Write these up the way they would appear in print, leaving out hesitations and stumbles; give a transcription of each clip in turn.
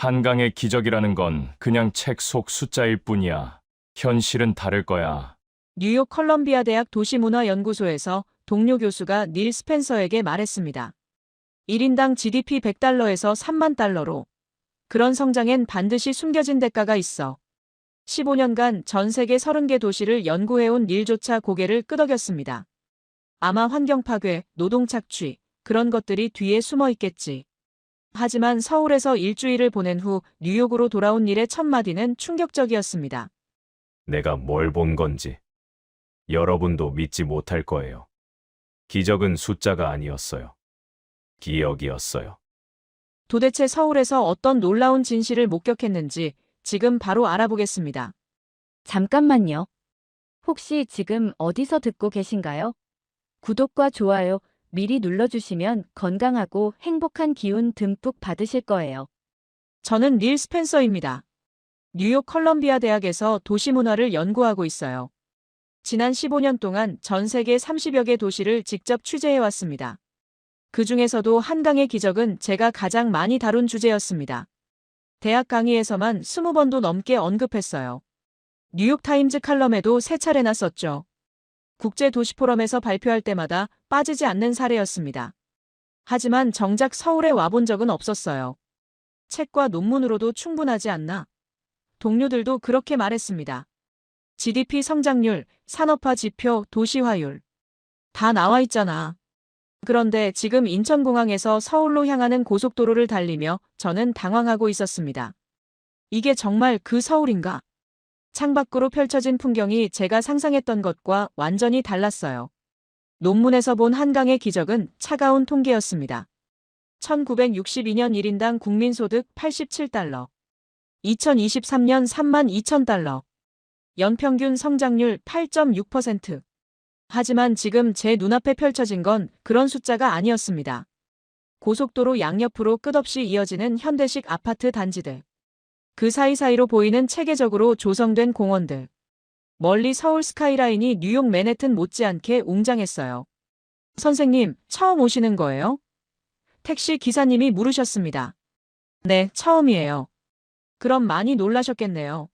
한강의 기적이라는 건 그냥 책 속 숫자일 뿐이야. 현실은 다를 거야. 뉴욕 컬럼비아 대학 도시문화연구소에서 동료 교수가 닐 스펜서에게 말했습니다. 1인당 GDP 100달러에서 3만 달러로. 그런 성장엔 반드시 숨겨진 대가가 있어. 15년간 전 세계 30개 도시를 연구해온 닐조차 고개를 끄덕였습니다. 아마 환경 파괴, 노동 착취, 그런 것들이 뒤에 숨어 있겠지. 하지만 서울에서 일주일을 보낸 후 뉴욕으로 돌아온 닐의 첫 마디는 충격적이었습니다. 내가 뭘 본 건지 여러분도 믿지 못할 거예요. 기적은 숫자가 아니었어요. 기억이었어요. 도대체 서울에서 어떤 놀라운 진실을 목격했는지 지금 바로 알아보겠습니다. 잠깐만요. 혹시 지금 어디서 듣고 계신가요? 구독과 좋아요 미리 눌러주시면 건강하고 행복한 기운 듬뿍 받으실 거예요. 저는 닐 스펜서입니다. 뉴욕 컬럼비아 대학에서 도시문화를 연구하고 있어요. 지난 15년 동안 전 세계 30여 개 도시를 직접 취재해왔습니다. 그 중에서도 한강의 기적은 제가 가장 많이 다룬 주제였습니다. 대학 강의에서만 20번도 넘게 언급했어요. 뉴욕타임즈 칼럼에도 3차례나 썼죠. 국제도시포럼에서 발표할 때마다 빠지지 않는 사례였습니다. 하지만 정작 서울에 와본 적은 없었어요. 책과 논문으로도 충분하지 않나? 동료들도 그렇게 말했습니다. GDP 성장률, 산업화 지표, 도시화율. 다 나와 있잖아. 그런데 지금 인천공항에서 서울로 향하는 고속도로를 달리며 저는 당황하고 있었습니다. 이게 정말 그 서울인가? 창밖으로 펼쳐진 풍경이 제가 상상했던 것과 완전히 달랐어요. 논문에서 본 한강의 기적은 차가운 통계였습니다. 1962년 1인당 국민소득 87달러. 2023년 3만 2천 달러. 연평균 성장률 8.6%. 하지만 지금 제 눈앞에 펼쳐진 건 그런 숫자가 아니었습니다. 고속도로 양옆으로 끝없이 이어지는 현대식 아파트 단지들. 그 사이사이로 보이는 체계적으로 조성된 공원들. 멀리 서울 스카이라인이 뉴욕 맨해튼 못지않게 웅장했어요. 선생님, 처음 오시는 거예요? 택시 기사님이 물으셨습니다. 네, 처음이에요. 그럼 많이 놀라셨겠네요.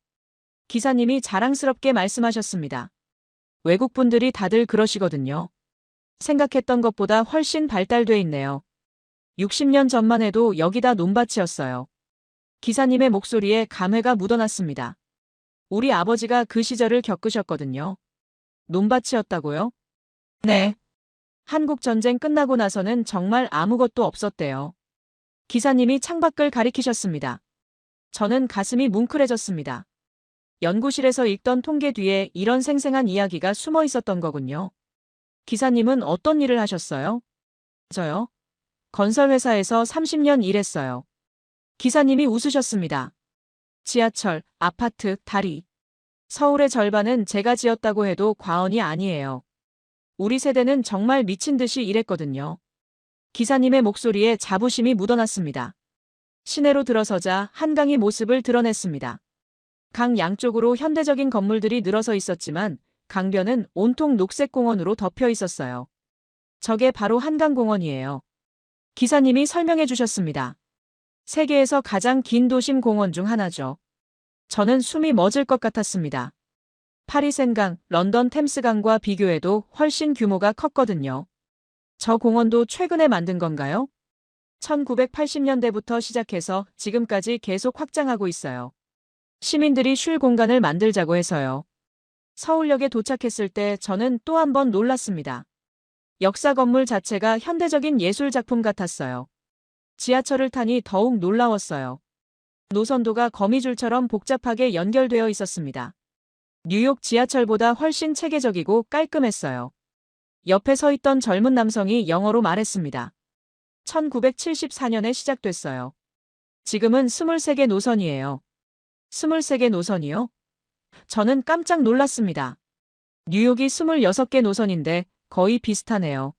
기사님이 자랑스럽게 말씀하셨습니다. 외국분들이 다들 그러시거든요. 생각했던 것보다 훨씬 발달돼 있네요. 60년 전만 해도 여기다 논밭이었어요. 기사님의 목소리에 감회가 묻어났습니다. 우리 아버지가 그 시절을 겪으셨거든요. 논밭이었다고요? 네. 한국 전쟁 끝나고 나서는 정말 아무것도 없었대요. 기사님이 창밖을 가리키셨습니다. 저는 가슴이 뭉클해졌습니다. 연구실에서 읽던 통계 뒤에 이런 생생한 이야기가 숨어 있었던 거군요. 기사님은 어떤 일을 하셨어요? 저요? 건설회사에서 30년 일했어요. 기사님이 웃으셨습니다. 지하철, 아파트, 다리. 서울의 절반은 제가 지었다고 해도 과언이 아니에요. 우리 세대는 정말 미친 듯이 일했거든요. 기사님의 목소리에 자부심이 묻어났습니다. 시내로 들어서자 한강이 모습을 드러냈습니다. 강 양쪽으로 현대적인 건물들이 늘어서 있었지만 강변은 온통 녹색 공원으로 덮여 있었어요. 저게 바로 한강공원이에요. 기사님이 설명해 주셨습니다. 세계에서 가장 긴 도심 공원 중 하나죠. 저는 숨이 멎을 것 같았습니다. 파리 센강, 런던 템스강과 비교해도 훨씬 규모가 컸거든요. 저 공원도 최근에 만든 건가요? 1980년대부터 시작해서 지금까지 계속 확장하고 있어요. 시민들이 쉴 공간을 만들자고 해서요. 서울역에 도착했을 때 저는 또 한 번 놀랐습니다. 역사 건물 자체가 현대적인 예술 작품 같았어요. 지하철을 타니 더욱 놀라웠어요. 노선도가 거미줄처럼 복잡하게 연결되어 있었습니다. 뉴욕 지하철보다 훨씬 체계적이고 깔끔했어요. 옆에 서 있던 젊은 남성이 영어로 말했습니다. 1974년에 시작됐어요. 지금은 23개 노선이에요. 23개 노선이요? 저는 깜짝 놀랐습니다. 뉴욕이 26개 노선인데 거의 비슷하네요.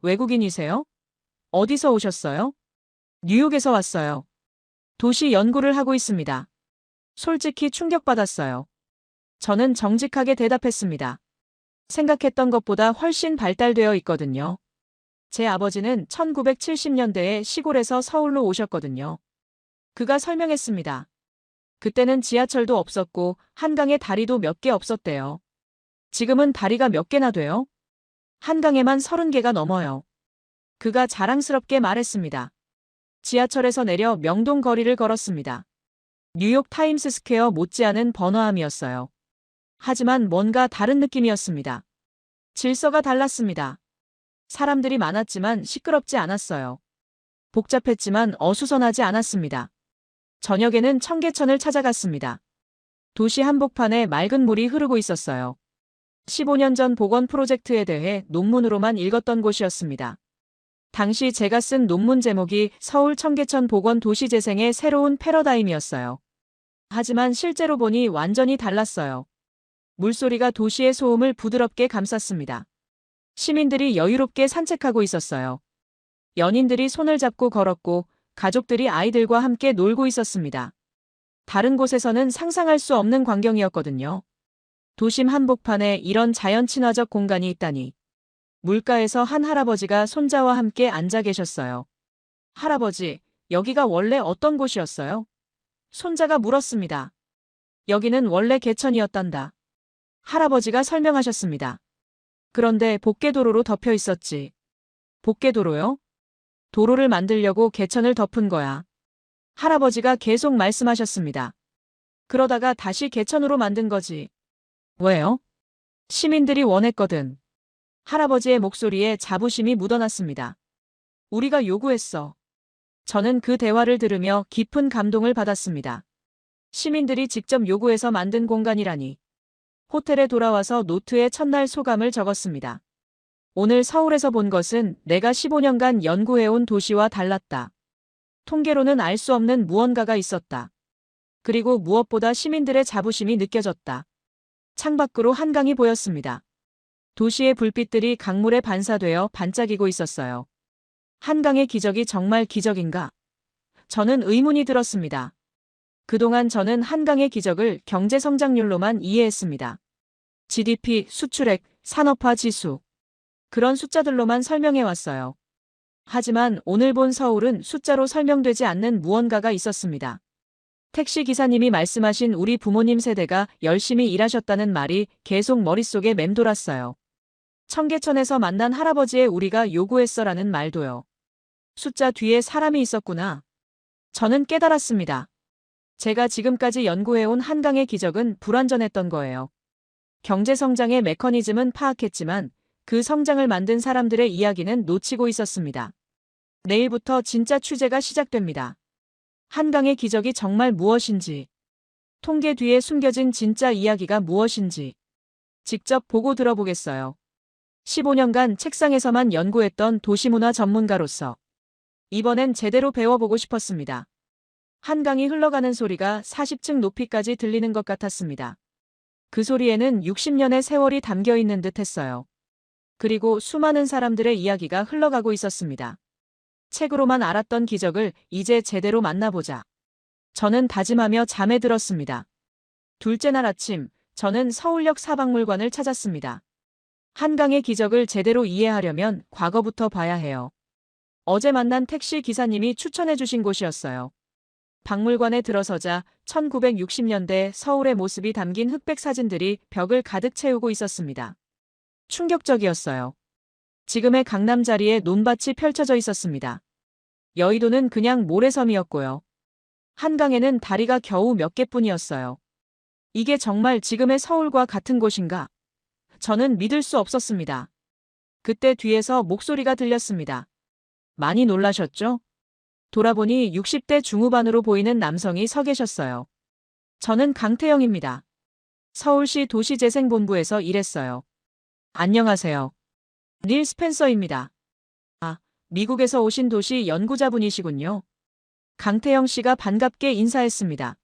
외국인이세요? 어디서 오셨어요? 뉴욕에서 왔어요. 도시 연구를 하고 있습니다. 솔직히 충격받았어요. 저는 정직하게 대답했습니다. 생각했던 것보다 훨씬 발달되어 있거든요. 제 아버지는 1970년대에 시골에서 서울로 오셨거든요. 그가 설명했습니다. 그때는 지하철도 없었고 한강에 다리도 몇 개 없었대요. 지금은 다리가 몇 개나 돼요? 한강에만 30개가 넘어요. 그가 자랑스럽게 말했습니다. 지하철에서 내려 명동 거리를 걸었습니다. 뉴욕 타임스 스퀘어 못지않은 번화함이었어요. 하지만 뭔가 다른 느낌이었습니다. 질서가 달랐습니다. 사람들이 많았지만 시끄럽지 않았어요. 복잡했지만 어수선하지 않았습니다. 저녁에는 청계천을 찾아갔습니다. 도시 한복판에 맑은 물이 흐르고 있었어요. 15년 전 보건 프로젝트에 대해 논문으로만 읽었던 곳이었습니다. 당시 제가 쓴 논문 제목이 서울 청계천 보건 도시재생의 새로운 패러다임이었어요. 하지만 실제로 보니 완전히 달랐어요. 물소리가 도시의 소음을 부드럽게 감쌌습니다. 시민들이 여유롭게 산책하고 있었어요. 연인들이 손을 잡고 걸었고 가족들이 아이들과 함께 놀고 있었습니다. 다른 곳에서는 상상할 수 없는 광경이었거든요. 도심 한복판에 이런 자연 친화적 공간이 있다니. 물가에서 한 할아버지가 손자와 함께 앉아 계셨어요. 할아버지, 여기가 원래 어떤 곳이었어요? 손자가 물었습니다. 여기는 원래 개천이었단다. 할아버지가 설명하셨습니다. 그런데 복개도로로 덮여 있었지. 복개도로요? 도로를 만들려고 개천을 덮은 거야. 할아버지가 계속 말씀하셨습니다. 그러다가 다시 개천으로 만든 거지. 왜요? 시민들이 원했거든. 할아버지의 목소리에 자부심이 묻어났습니다. 우리가 요구했어. 저는 그 대화를 들으며 깊은 감동을 받았습니다. 시민들이 직접 요구해서 만든 공간이라니. 호텔에 돌아와서 노트에 첫날 소감을 적었습니다. 오늘 서울에서 본 것은 내가 15년간 연구해온 도시와 달랐다. 통계로는 알 수 없는 무언가가 있었다. 그리고 무엇보다 시민들의 자부심이 느껴졌다. 창밖으로 한강이 보였습니다. 도시의 불빛들이 강물에 반사되어 반짝이고 있었어요. 한강의 기적이 정말 기적인가? 저는 의문이 들었습니다. 그동안 저는 한강의 기적을 경제 성장률로만 이해했습니다. GDP, 수출액, 산업화 지수. 그런 숫자들로만 설명해왔어요. 하지만 오늘 본 서울은 숫자로 설명되지 않는 무언가가 있었습니다. 택시 기사님이 말씀하신 우리 부모님 세대가 열심히 일하셨다는 말이 계속 머릿속에 맴돌았어요. 청계천에서 만난 할아버지의 우리가 요구했어라는 말도요. 숫자 뒤에 사람이 있었구나. 저는 깨달았습니다. 제가 지금까지 연구해온 한강의 기적은 불완전했던 거예요. 경제성장의 메커니즘은 파악했지만 그 성장을 만든 사람들의 이야기는 놓치고 있었습니다. 내일부터 진짜 취재가 시작됩니다. 한강의 기적이 정말 무엇인지, 통계 뒤에 숨겨진 진짜 이야기가 무엇인지 직접 보고 들어보겠어요. 15년간 책상에서만 연구했던 도시문화 전문가로서 이번엔 제대로 배워보고 싶었습니다. 한강이 흘러가는 소리가 40층 높이까지 들리는 것 같았습니다. 그 소리에는 60년의 세월이 담겨 있는 듯 했어요. 그리고 수많은 사람들의 이야기가 흘러가고 있었습니다. 책으로만 알았던 기적을 이제 제대로 만나보자. 저는 다짐하며 잠에 들었습니다. 둘째 날 아침, 저는 서울역 사박물관을 찾았습니다. 한강의 기적을 제대로 이해하려면 과거부터 봐야 해요. 어제 만난 택시 기사님이 추천해 주신 곳이었어요. 박물관에 들어서자 1960년대 서울의 모습이 담긴 흑백 사진들이 벽을 가득 채우고 있었습니다. 충격적이었어요. 지금의 강남 자리에 논밭이 펼쳐져 있었습니다. 여의도는 그냥 모래섬이었고요. 한강에는 다리가 겨우 몇 개뿐이었어요. 이게 정말 지금의 서울과 같은 곳인가? 저는 믿을 수 없었습니다. 그때 뒤에서 목소리가 들렸습니다. 많이 놀라셨죠? 돌아보니 60대 중후반으로 보이는 남성이 서 계셨어요. 저는 강태영입니다. 서울시 도시재생본부에서 일했어요. 안녕하세요. 닐 스펜서입니다. 아, 미국에서 오신 도시 연구자분이시군요. 강태영 씨가 반갑게 인사했습니다.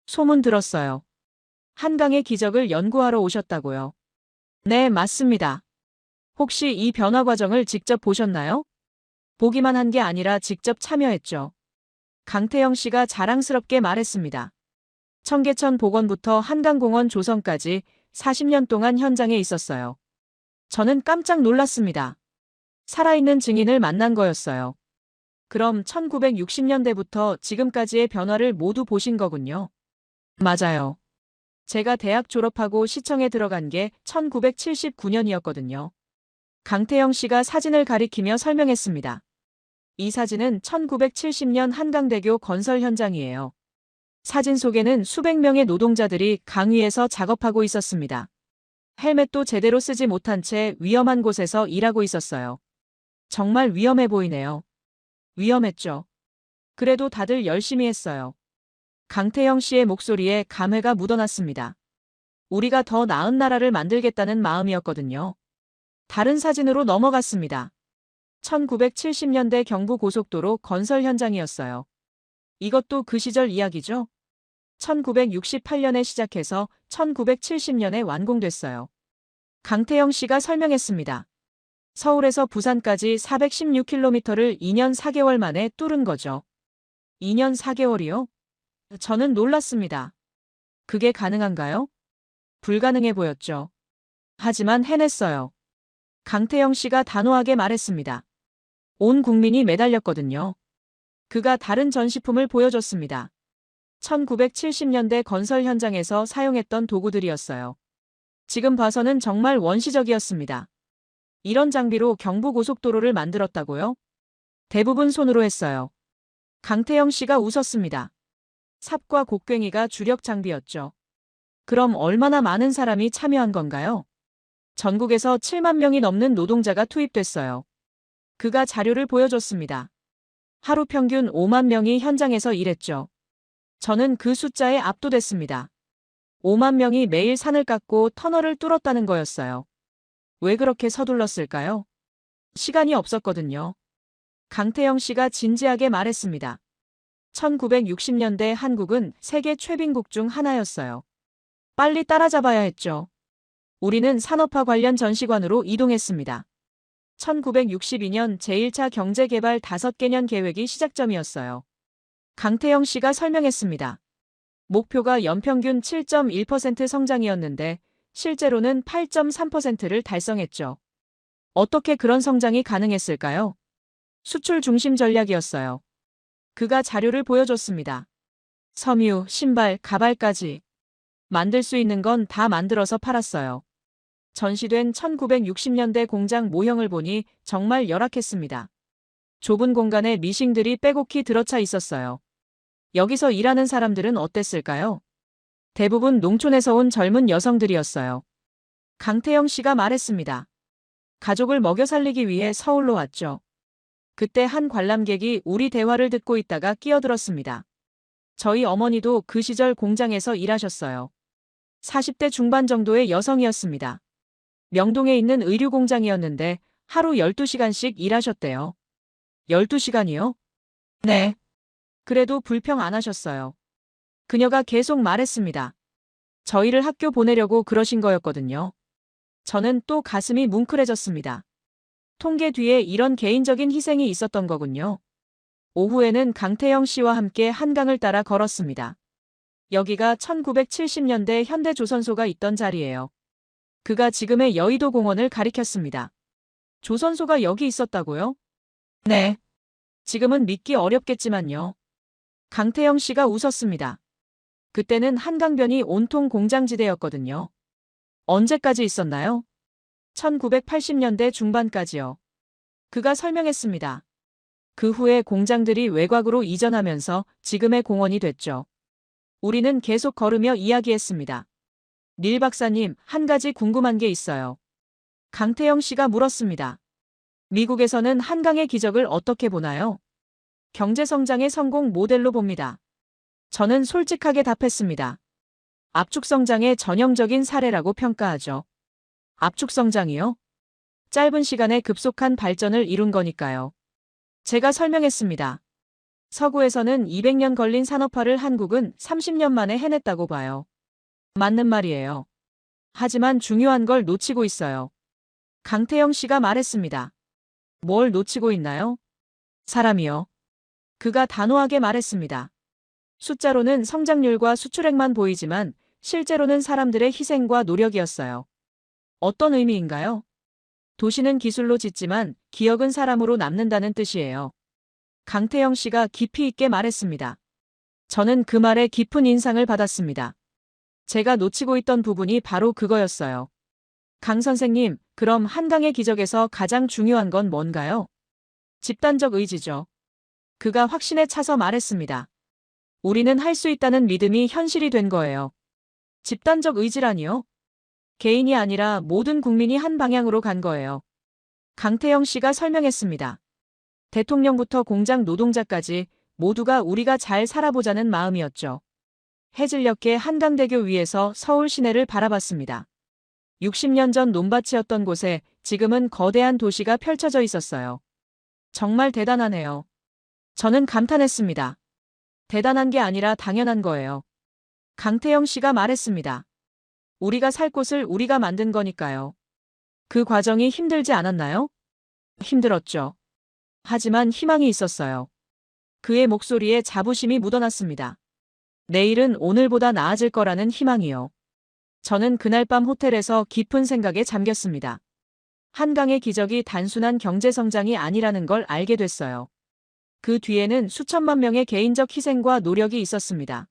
소문 들었어요. 한강의 기적을 연구하러 오셨다고요. 네, 맞습니다. 혹시 이 변화 과정을 직접 보셨나요? 보기만 한 게 아니라 직접 참여했죠. 강태영 씨가 자랑스럽게 말했습니다. 청계천 복원부터 한강공원 조성까지 40년 동안 현장에 있었어요. 저는 깜짝 놀랐습니다. 살아있는 증인을 만난 거였어요. 그럼 1960년대부터 지금까지의 변화를 모두 보신 거군요. 맞아요. 제가 대학 졸업하고 시청에 들어간 게 1979년이었거든요. 강태영 씨가 사진을 가리키며 설명했습니다. 이 사진은 1970년 한강대교 건설 현장이에요. 사진 속에는 수백 명의 노동자들이 강 위에서 작업하고 있었습니다. 헬멧도 제대로 쓰지 못한 채 위험한 곳에서 일하고 있었어요. 정말 위험해 보이네요. 위험했죠. 그래도 다들 열심히 했어요. 강태영 씨의 목소리에 감회가 묻어났습니다. 우리가 더 나은 나라를 만들겠다는 마음이었거든요. 다른 사진으로 넘어갔습니다. 1970년대 경부고속도로 건설 현장이었어요. 이것도 그 시절 이야기죠. 1968년에 시작해서 1970년에 완공됐어요. 강태영 씨가 설명했습니다. 서울에서 부산까지 416km를 2년 4개월 만에 뚫은 거죠. 2년 4개월이요? 저는 놀랐습니다. 그게 가능한가요? 불가능해 보였죠. 하지만 해냈어요. 강태영 씨가 단호하게 말했습니다. 온 국민이 매달렸거든요. 그가 다른 전시품을 보여줬습니다. 1970년대 건설 현장에서 사용했던 도구들이었어요. 지금 봐서는 정말 원시적이었습니다. 이런 장비로 경부고속도로를 만들었다고요? 대부분 손으로 했어요. 강태영 씨가 웃었습니다. 삽과 곡괭이가 주력 장비였죠. 그럼 얼마나 많은 사람이 참여한 건가요? 전국에서 7만 명이 넘는 노동자가 투입됐어요. 그가 자료를 보여줬습니다. 하루 평균 5만 명이 현장에서 일했죠. 저는 그 숫자에 압도됐습니다. 5만 명이 매일 산을 깎고 터널을 뚫었다는 거였어요. 왜 그렇게 서둘렀을까요? 시간이 없었거든요. 강태영 씨가 진지하게 말했습니다. 1960년대 한국은 세계 최빈국 중 하나였어요. 빨리 따라잡아야 했죠. 우리는 산업화 관련 전시관으로 이동했습니다. 1962년 제1차 경제개발 5개년 계획이 시작점이었어요. 강태영 씨가 설명했습니다. 목표가 연평균 7.1% 성장이었는데 실제로는 8.3%를 달성했죠. 어떻게 그런 성장이 가능했을까요? 수출 중심 전략이었어요. 그가 자료를 보여줬습니다. 섬유, 신발, 가발까지. 만들 수 있는 건 다 만들어서 팔았어요. 전시된 1960년대 공장 모형을 보니 정말 열악했습니다. 좁은 공간에 미싱들이 빼곡히 들어차 있었어요. 여기서 일하는 사람들은 어땠을까요? 대부분 농촌에서 온 젊은 여성들이었어요. 강태영 씨가 말했습니다. 가족을 먹여 살리기 위해 서울로 왔죠. 그때 한 관람객이 우리 대화를 듣고 있다가 끼어들었습니다. 저희 어머니도 그 시절 공장에서 일하셨어요. 40대 중반 정도의 여성이었습니다. 명동에 있는 의류 공장이었는데 하루 12시간씩 일하셨대요. 12시간이요? 네. 그래도 불평 안 하셨어요. 그녀가 계속 말했습니다. 저희를 학교 보내려고 그러신 거였거든요. 저는 또 가슴이 뭉클해졌습니다. 통계 뒤에 이런 개인적인 희생이 있었던 거군요. 오후에는 강태영 씨와 함께 한강을 따라 걸었습니다. 여기가 1970년대 현대조선소가 있던 자리예요. 그가 지금의 여의도 공원을 가리켰습니다. 조선소가 여기 있었다고요? 네. 지금은 믿기 어렵겠지만요. 강태영 씨가 웃었습니다. 그때는 한강변이 온통 공장지대였거든요. 언제까지 있었나요? 1980년대 중반까지요. 그가 설명했습니다. 그 후에 공장들이 외곽으로 이전하면서 지금의 공원이 됐죠. 우리는 계속 걸으며 이야기했습니다. 닐 박사님, 한 가지 궁금한 게 있어요. 강태영 씨가 물었습니다. 미국에서는 한강의 기적을 어떻게 보나요? 경제성장의 성공 모델로 봅니다. 저는 솔직하게 답했습니다. 압축성장의 전형적인 사례라고 평가하죠. 압축성장이요? 짧은 시간에 급속한 발전을 이룬 거니까요. 제가 설명했습니다. 서구에서는 200년 걸린 산업화를 한국은 30년 만에 해냈다고 봐요. 맞는 말이에요. 하지만 중요한 걸 놓치고 있어요. 강태영 씨가 말했습니다. 뭘 놓치고 있나요? 사람이요. 그가 단호하게 말했습니다. 숫자로는 성장률과 수출액만 보이지만 실제로는 사람들의 희생과 노력이었어요. 어떤 의미인가요? 도시는 기술로 짓지만 기억은 사람으로 남는다는 뜻이에요. 강태영 씨가 깊이 있게 말했습니다. 저는 그 말에 깊은 인상을 받았습니다. 제가 놓치고 있던 부분이 바로 그거였어요. 강 선생님, 그럼 한강의 기적에서 가장 중요한 건 뭔가요? 집단적 의지죠. 그가 확신에 차서 말했습니다. 우리는 할 수 있다는 믿음이 현실이 된 거예요. 집단적 의지라니요? 개인이 아니라 모든 국민이 한 방향으로 간 거예요. 강태영 씨가 설명했습니다. 대통령부터 공장 노동자까지 모두가 우리가 잘 살아보자는 마음이었죠. 해질녘에 한강대교 위에서 서울 시내를 바라봤습니다. 60년 전 논밭이었던 곳에 지금은 거대한 도시가 펼쳐져 있었어요. 정말 대단하네요. 저는 감탄했습니다. 대단한 게 아니라 당연한 거예요. 강태영 씨가 말했습니다. 우리가 살 곳을 우리가 만든 거니까요. 그 과정이 힘들지 않았나요? 힘들었죠. 하지만 희망이 있었어요. 그의 목소리에 자부심이 묻어났습니다. 내일은 오늘보다 나아질 거라는 희망이요. 저는 그날 밤 호텔에서 깊은 생각에 잠겼습니다. 한강의 기적이 단순한 경제성장이 아니라는 걸 알게 됐어요. 그 뒤에는 수천만 명의 개인적 희생과 노력이 있었습니다.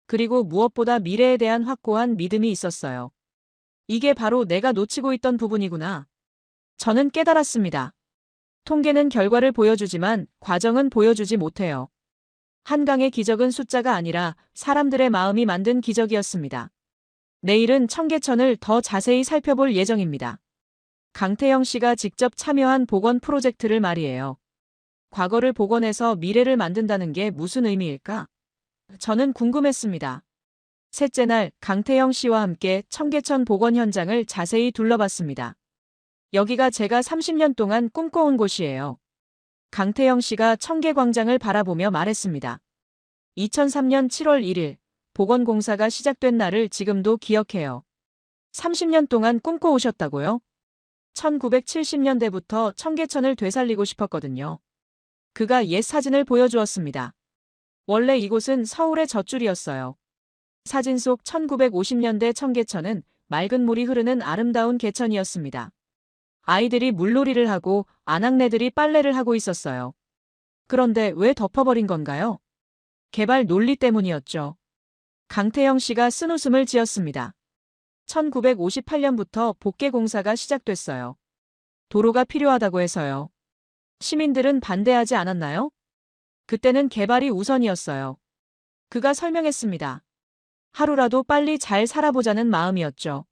그리고 무엇보다 미래에 대한 확고한 믿음이 있었어요. 이게 바로 내가 놓치고 있던 부분이구나. 저는 깨달았습니다. 통계는 결과를 보여주지만 과정은 보여주지 못해요. 한강의 기적은 숫자가 아니라 사람들의 마음이 만든 기적이었습니다. 내일은 청계천을 더 자세히 살펴볼 예정입니다. 강태영 씨가 직접 참여한 복원 프로젝트를 말이에요. 과거를 복원해서 미래를 만든다는 게 무슨 의미일까? 저는 궁금했습니다. 셋째 날 강태영 씨와 함께 청계천 복원 현장을 자세히 둘러봤습니다. 여기가 제가 30년 동안 꿈꿔온 곳이에요. 강태영 씨가 청계광장을 바라보며 말했습니다. 2003년 7월 1일 복원공사가 시작된 날을 지금도 기억해요. 30년 동안 꿈꿔오셨다고요? 1970년대부터 청계천을 되살리고 싶었거든요. 그가 옛 사진을 보여주었습니다. 원래 이곳은 서울의 젖줄이었어요. 사진 속 1950년대 청계천은 맑은 물이 흐르는 아름다운 개천이었습니다. 아이들이 물놀이를 하고 아낙네들이 빨래를 하고 있었어요. 그런데 왜 덮어버린 건가요? 개발 논리 때문이었죠. 강태영 씨가 쓴웃음을 지었습니다. 1958년부터 복개 공사가 시작됐어요. 도로가 필요하다고 해서요. 시민들은 반대하지 않았나요? 그때는 개발이 우선이었어요. 그가 설명했습니다. 하루라도 빨리 잘 살아보자는 마음이었죠.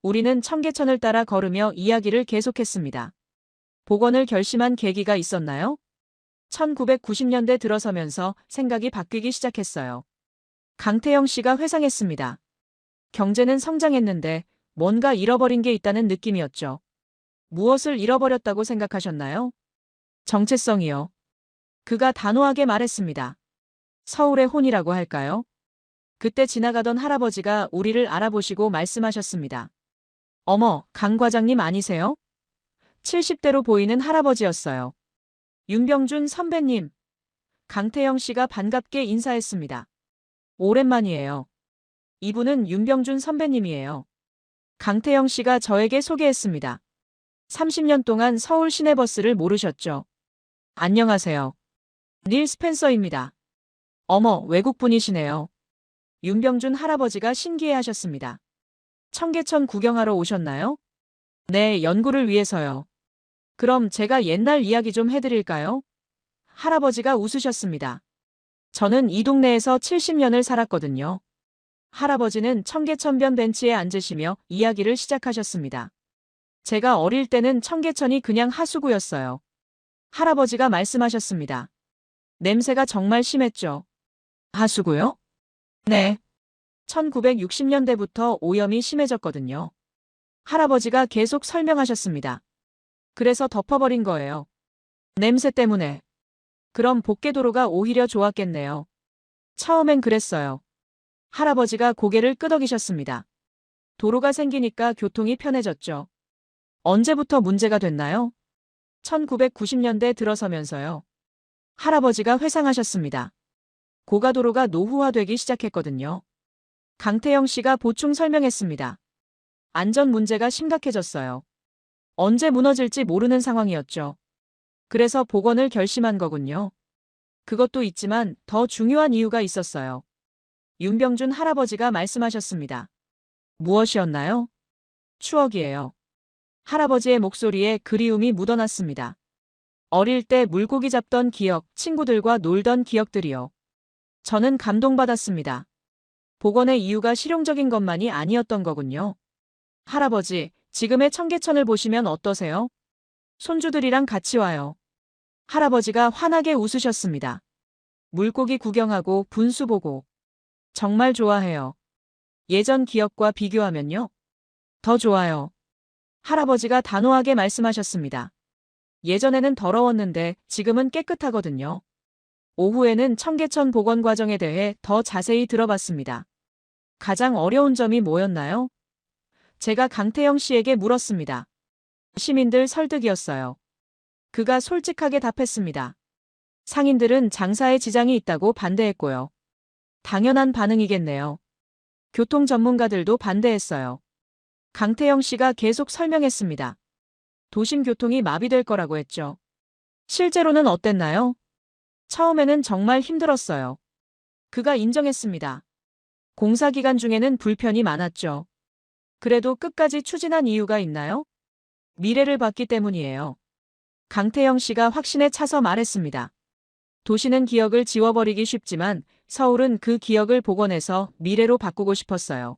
우리는 청계천을 따라 걸으며 이야기를 계속했습니다. 복원을 결심한 계기가 있었나요? 1990년대 들어서면서 생각이 바뀌기 시작했어요. 강태영 씨가 회상했습니다. 경제는 성장했는데 뭔가 잃어버린 게 있다는 느낌이었죠. 무엇을 잃어버렸다고 생각하셨나요? 정체성이요. 그가 단호하게 말했습니다. 서울의 혼이라고 할까요? 그때 지나가던 할아버지가 우리를 알아보시고 말씀하셨습니다. 어머, 강 과장님 아니세요? 70대로 보이는 할아버지였어요. 윤병준 선배님. 강태영 씨가 반갑게 인사했습니다. 오랜만이에요. 이분은 윤병준 선배님이에요. 강태영 씨가 저에게 소개했습니다. 30년 동안 서울 시내버스를 모르셨죠? 안녕하세요. 닐 스펜서입니다. 어머, 외국분이시네요. 윤병준 할아버지가 신기해하셨습니다. 청계천 구경하러 오셨나요? 네, 연구를 위해서요. 그럼 제가 옛날 이야기 좀 해드릴까요? 할아버지가 웃으셨습니다. 저는 이 동네에서 70년을 살았거든요. 할아버지는 청계천변 벤치에 앉으시며 이야기를 시작하셨습니다. 제가 어릴 때는 청계천이 그냥 하수구였어요. 할아버지가 말씀하셨습니다. 냄새가 정말 심했죠. 하수구요? 네. 1960년대부터 오염이 심해졌거든요. 할아버지가 계속 설명하셨습니다. 그래서 덮어버린 거예요. 냄새 때문에. 그럼 복개도로가 오히려 좋았겠네요. 처음엔 그랬어요. 할아버지가 고개를 끄덕이셨습니다. 도로가 생기니까 교통이 편해졌죠. 언제부터 문제가 됐나요? 1990년대 들어서면서요. 할아버지가 회상하셨습니다. 고가도로가 노후화되기 시작했거든요. 강태영 씨가 보충 설명했습니다. 안전 문제가 심각해졌어요. 언제 무너질지 모르는 상황이었죠. 그래서 복원을 결심한 거군요. 그것도 있지만 더 중요한 이유가 있었어요. 윤병준 할아버지가 말씀하셨습니다. 무엇이었나요? 추억이에요. 할아버지의 목소리에 그리움이 묻어났습니다. 어릴 때 물고기 잡던 기억, 친구들과 놀던 기억들이요. 저는 감동받았습니다. 복원의 이유가 실용적인 것만이 아니었던 거군요. 할아버지, 지금의 청계천을 보시면 어떠세요? 손주들이랑 같이 와요. 할아버지가 환하게 웃으셨습니다. 물고기 구경하고 분수 보고. 정말 좋아해요. 예전 기억과 비교하면요? 더 좋아요. 할아버지가 단호하게 말씀하셨습니다. 예전에는 더러웠는데 지금은 깨끗하거든요. 오후에는 청계천 복원 과정에 대해 더 자세히 들어봤습니다. 가장 어려운 점이 뭐였나요? 제가 강태영 씨에게 물었습니다. 시민들 설득이었어요. 그가 솔직하게 답했습니다. 상인들은 장사에 지장이 있다고 반대했고요. 당연한 반응이겠네요. 교통 전문가들도 반대했어요. 강태영 씨가 계속 설명했습니다. 도심 교통이 마비될 거라고 했죠. 실제로는 어땠나요? 처음에는 정말 힘들었어요. 그가 인정했습니다. 공사 기간 중에는 불편이 많았죠. 그래도 끝까지 추진한 이유가 있나요? 미래를 봤기 때문이에요. 강태영 씨가 확신에 차서 말했습니다. 도시는 기억을 지워버리기 쉽지만 서울은 그 기억을 복원해서 미래로 바꾸고 싶었어요.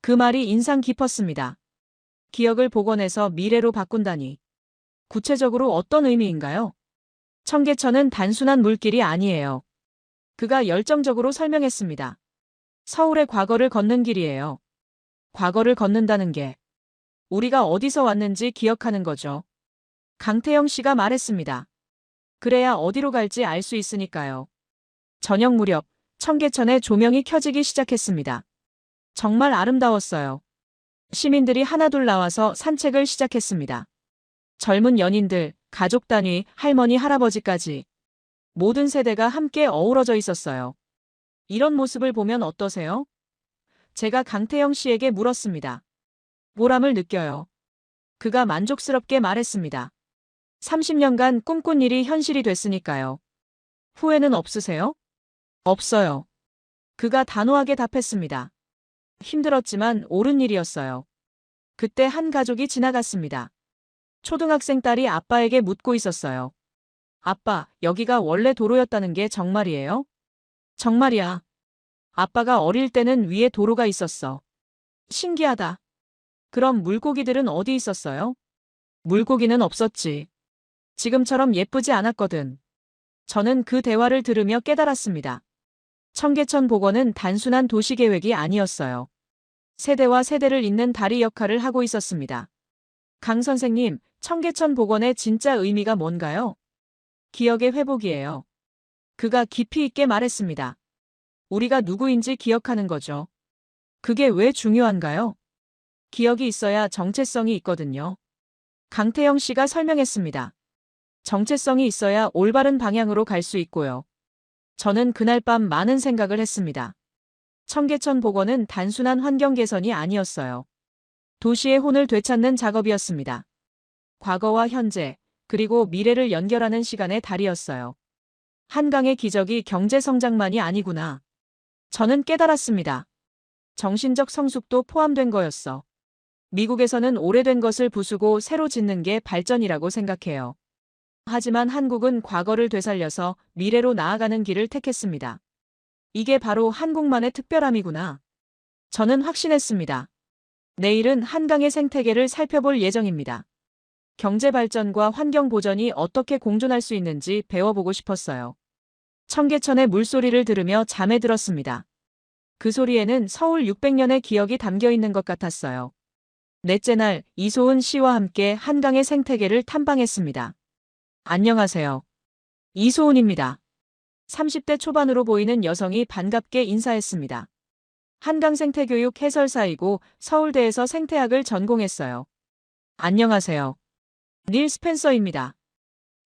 그 말이 인상 깊었습니다. 기억을 복원해서 미래로 바꾼다니. 구체적으로 어떤 의미인가요? 청계천은 단순한 물길이 아니에요. 그가 열정적으로 설명했습니다. 서울의 과거를 걷는 길이에요. 과거를 걷는다는 게 우리가 어디서 왔는지 기억하는 거죠. 강태영 씨가 말했습니다. 그래야 어디로 갈지 알 수 있으니까요. 저녁 무렵 청계천에 조명이 켜지기 시작했습니다. 정말 아름다웠어요. 시민들이 하나둘 나와서 산책을 시작했습니다. 젊은 연인들, 가족 단위, 할머니, 할아버지까지 모든 세대가 함께 어우러져 있었어요. 이런 모습을 보면 어떠세요? 제가 강태영 씨에게 물었습니다. 보람을 느껴요. 그가 만족스럽게 말했습니다. 30년간 꿈꾼 일이 현실이 됐으니까요. 후회는 없으세요? 없어요. 그가 단호하게 답했습니다. 힘들었지만 옳은 일이었어요. 그때 한 가족이 지나갔습니다. 초등학생 딸이 아빠에게 묻고 있었어요. 아빠, 여기가 원래 도로였다는 게 정말이에요? 정말이야. 아빠가 어릴 때는 위에 도로가 있었어. 신기하다. 그럼 물고기들은 어디 있었어요? 물고기는 없었지. 지금처럼 예쁘지 않았거든. 저는 그 대화를 들으며 깨달았습니다. 청계천 복원은 단순한 도시계획이 아니었어요. 세대와 세대를 잇는 다리 역할을 하고 있었습니다. 강 선생님, 청계천 복원의 진짜 의미가 뭔가요? 기억의 회복이에요. 그가 깊이 있게 말했습니다. 우리가 누구인지 기억하는 거죠. 그게 왜 중요한가요? 기억이 있어야 정체성이 있거든요. 강태영 씨가 설명했습니다. 정체성이 있어야 올바른 방향으로 갈 수 있고요. 저는 그날 밤 많은 생각을 했습니다. 청계천 복원은 단순한 환경 개선이 아니었어요. 도시의 혼을 되찾는 작업이었습니다. 과거와 현재, 그리고 미래를 연결하는 시간의 달이었어요. 한강의 기적이 경제 성장만이 아니구나. 저는 깨달았습니다. 정신적 성숙도 포함된 거였어. 미국에서는 오래된 것을 부수고 새로 짓는 게 발전이라고 생각해요. 하지만 한국은 과거를 되살려서 미래로 나아가는 길을 택했습니다. 이게 바로 한국만의 특별함이구나. 저는 확신했습니다. 내일은 한강의 생태계를 살펴볼 예정입니다. 경제 발전과 환경 보전이 어떻게 공존할 수 있는지 배워보고 싶었어요. 청계천의 물소리를 들으며 잠에 들었습니다. 그 소리에는 서울 600년의 기억이 담겨 있는 것 같았어요. 넷째 날 이소은 씨와 함께 한강의 생태계를 탐방했습니다. 안녕하세요. 이소은입니다. 30대 초반으로 보이는 여성이 반갑게 인사했습니다. 한강 생태교육 해설사이고 서울대에서 생태학을 전공했어요. 안녕하세요. 닐 스펜서입니다.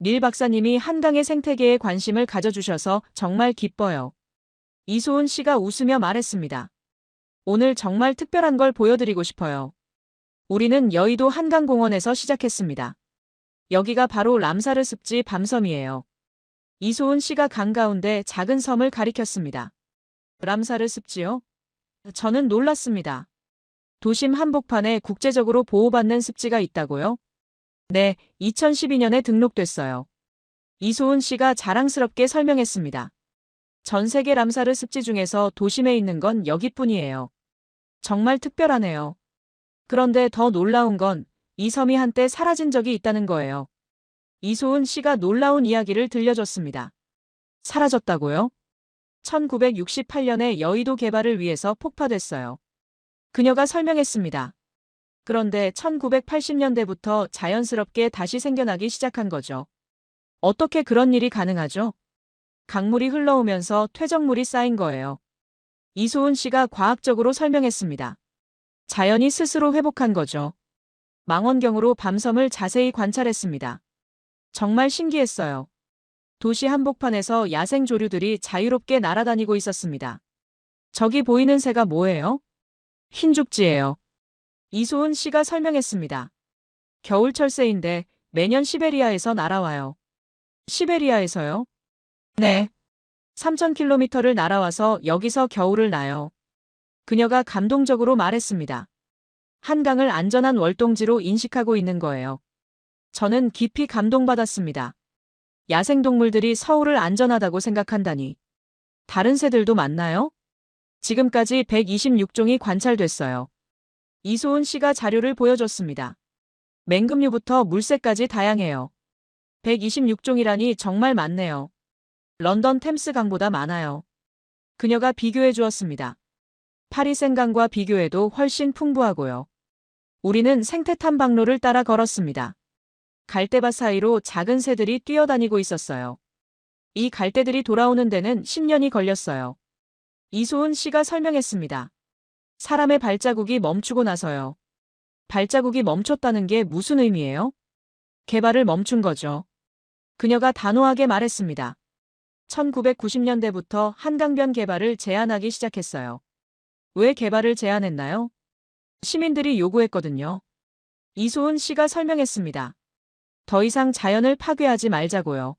닐 박사님이 한강의 생태계에 관심을 가져주셔서 정말 기뻐요. 이소은 씨가 웃으며 말했습니다. 오늘 정말 특별한 걸 보여드리고 싶어요. 우리는 여의도 한강공원에서 시작했습니다. 여기가 바로 람사르 습지 밤섬이에요. 이소은 씨가 강 가운데 작은 섬을 가리켰습니다. 람사르 습지요? 저는 놀랐습니다. 도심 한복판에 국제적으로 보호받는 습지가 있다고요? 네, 2012년에 등록됐어요. 이소은 씨가 자랑스럽게 설명했습니다. 전 세계 람사르 습지 중에서 도심에 있는 건 여기뿐이에요. 정말 특별하네요. 그런데 더 놀라운 건 이 섬이 한때 사라진 적이 있다는 거예요. 이소은 씨가 놀라운 이야기를 들려줬습니다. 사라졌다고요? 1968년에 여의도 개발을 위해서 폭파됐어요. 그녀가 설명했습니다. 그런데 1980년대부터 자연스럽게 다시 생겨나기 시작한 거죠. 어떻게 그런 일이 가능하죠? 강물이 흘러오면서 퇴적물이 쌓인 거예요. 이소은 씨가 과학적으로 설명했습니다. 자연이 스스로 회복한 거죠. 망원경으로 밤섬을 자세히 관찰했습니다. 정말 신기했어요. 도시 한복판에서 야생 조류들이 자유롭게 날아다니고 있었습니다. 저기 보이는 새가 뭐예요? 흰죽지예요. 이소은 씨가 설명했습니다. 겨울철 새인데 매년 시베리아에서 날아와요. 시베리아에서요? 네. 3,000km를 날아와서 여기서 겨울을 나요. 그녀가 감동적으로 말했습니다. 한강을 안전한 월동지로 인식하고 있는 거예요. 저는 깊이 감동받았습니다. 야생동물들이 서울을 안전하다고 생각한다니. 다른 새들도 많나요? 지금까지 126종이 관찰됐어요. 이소은 씨가 자료를 보여줬습니다. 맹금류부터 물새까지 다양해요. 126종이라니 정말 많네요. 런던 템스 강보다 많아요. 그녀가 비교해 주었습니다. 파리 생강과 비교해도 훨씬 풍부하고요. 우리는 생태 탐방로를 따라 걸었습니다. 갈대밭 사이로 작은 새들이 뛰어다니고 있었어요. 이 갈대들이 돌아오는 데는 10년이 걸렸어요. 이소은 씨가 설명했습니다. 사람의 발자국이 멈추고 나서요. 발자국이 멈췄다는 게 무슨 의미예요? 개발을 멈춘 거죠. 그녀가 단호하게 말했습니다. 1990년대부터 한강변 개발을 제한하기 시작했어요. 왜 개발을 제한했나요? 시민들이 요구했거든요. 이소은 씨가 설명했습니다. 더 이상 자연을 파괴하지 말자고요.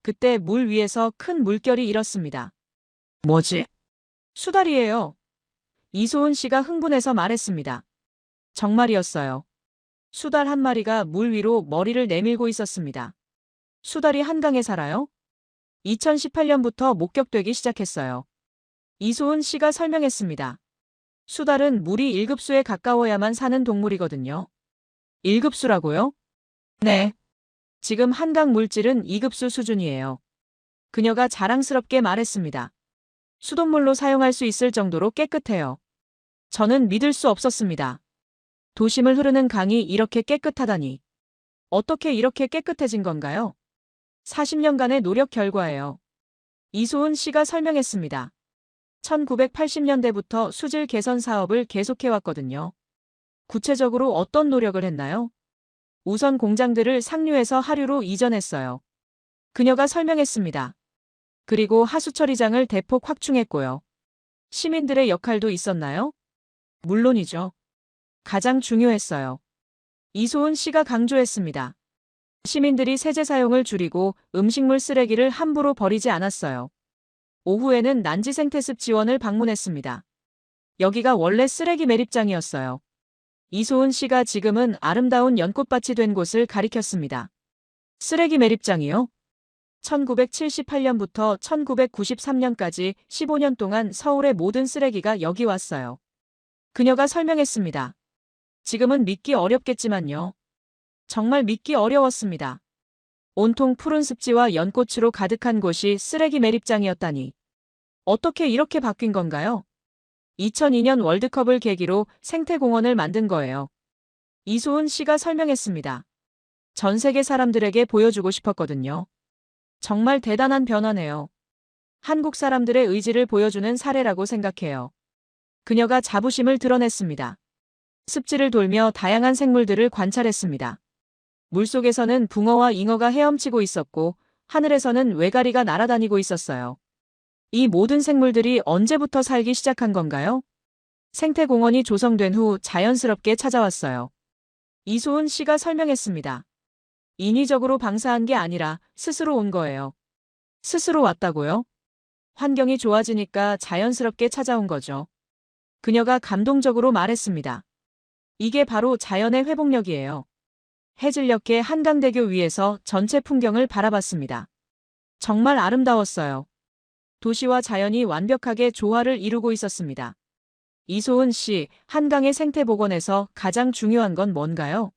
그때 물 위에서 큰 물결이 일었습니다. 뭐지? 수달이에요. 이소은 씨가 흥분해서 말했습니다. 정말이었어요. 수달 한 마리가 물 위로 머리를 내밀고 있었습니다. 수달이 한강에 살아요? 2018년부터 목격되기 시작했어요. 이소은 씨가 설명했습니다. 수달은 물이 1급수에 가까워야만 사는 동물이거든요. 1급수라고요? 네. 지금 한강 물질은 2급수 수준이에요. 그녀가 자랑스럽게 말했습니다. 수돗물로 사용할 수 있을 정도로 깨끗해요. 저는 믿을 수 없었습니다. 도심을 흐르는 강이 이렇게 깨끗하다니. 어떻게 이렇게 깨끗해진 건가요? 40년간의 노력 결과예요. 이소은 씨가 설명했습니다. 1980년대부터 수질 개선 사업을 계속해왔거든요. 구체적으로 어떤 노력을 했나요? 우선 공장들을 상류에서 하류로 이전했어요. 그녀가 설명했습니다. 그리고 하수처리장을 대폭 확충했고요. 시민들의 역할도 있었나요? 물론이죠. 가장 중요했어요. 이소은 씨가 강조했습니다. 시민들이 세제 사용을 줄이고 음식물 쓰레기를 함부로 버리지 않았어요. 오후에는 난지 생태습 지원을 방문했습니다. 여기가 원래 쓰레기 매립장이었어요. 이소은 씨가 지금은 아름다운 연꽃밭이 된 곳을 가리켰습니다. 쓰레기 매립장이요? 1978년부터 1993년까지 15년 동안 서울의 모든 쓰레기가 여기 왔어요. 그녀가 설명했습니다. 지금은 믿기 어렵겠지만요. 정말 믿기 어려웠습니다. 온통 푸른 습지와 연꽃으로 가득한 곳이 쓰레기 매립장이었다니. 어떻게 이렇게 바뀐 건가요? 2002년 월드컵을 계기로 생태공원을 만든 거예요. 이소은 씨가 설명했습니다. 전 세계 사람들에게 보여주고 싶었거든요. 정말 대단한 변화네요. 한국 사람들의 의지를 보여주는 사례라고 생각해요. 그녀가 자부심을 드러냈습니다. 습지를 돌며 다양한 생물들을 관찰했습니다. 물속에서는 붕어와 잉어가 헤엄치고 있었고 하늘에서는 외가리가 날아다니고 있었어요. 이 모든 생물들이 언제부터 살기 시작한 건가요? 생태공원이 조성된 후 자연스럽게 찾아왔어요. 이소은 씨가 설명했습니다. 인위적으로 방사한 게 아니라 스스로 온 거예요. 스스로 왔다고요? 환경이 좋아지니까 자연스럽게 찾아온 거죠. 그녀가 감동적으로 말했습니다. 이게 바로 자연의 회복력이에요. 해질녘에 한강대교 위에서 전체 풍경을 바라봤습니다. 정말 아름다웠어요. 도시와 자연이 완벽하게 조화를 이루고 있었습니다. 이소은 씨, 한강의 생태 복원에서 가장 중요한 건 뭔가요?